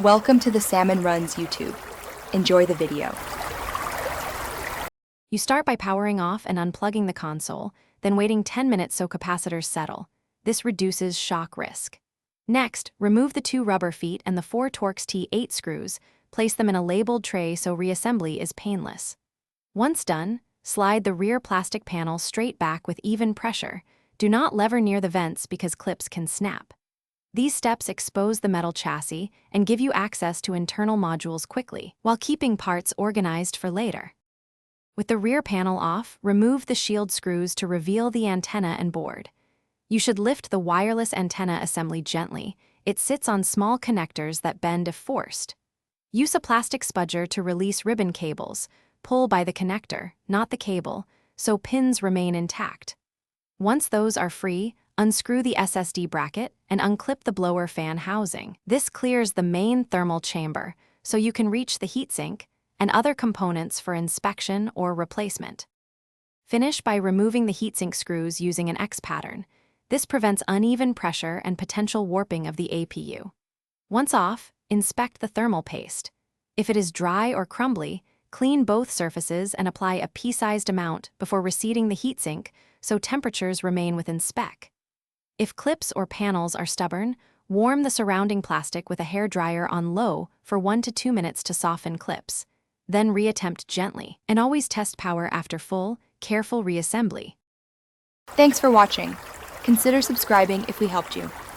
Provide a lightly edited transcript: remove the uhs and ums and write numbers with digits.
Welcome to the Salmon Runs YouTube. Enjoy the video. You start by powering off and unplugging the console, then waiting 10 minutes so capacitors settle. This reduces shock risk. Next, remove the 2 rubber feet and the 4 Torx T8 screws, place them in a labeled tray so reassembly is painless. Once done, slide the rear plastic panel straight back with even pressure. Do not lever near the vents because clips can snap. These steps expose the metal chassis and give you access to internal modules quickly, while keeping parts organized for later. With the rear panel off, remove the shield screws to reveal the antenna and board. You should lift the wireless antenna assembly gently. It sits on small connectors that bend if forced. Use a plastic spudger to release ribbon cables. Pull by the connector, not the cable, so pins remain intact. Once those are free, unscrew the SSD bracket and unclip the blower fan housing. This clears the main thermal chamber, so you can reach the heatsink and other components for inspection or replacement. Finish by removing the heatsink screws using an X pattern. This prevents uneven pressure and potential warping of the APU. Once off, inspect the thermal paste. If it is dry or crumbly, clean both surfaces and apply a pea-sized amount before reseating the heatsink so temperatures remain within spec. If clips or panels are stubborn, warm the surrounding plastic with a hair dryer on low for 1 to 2 minutes to soften clips. Then reattempt gently, and always test power after full, careful reassembly. Thanks for watching. Consider subscribing if we helped you.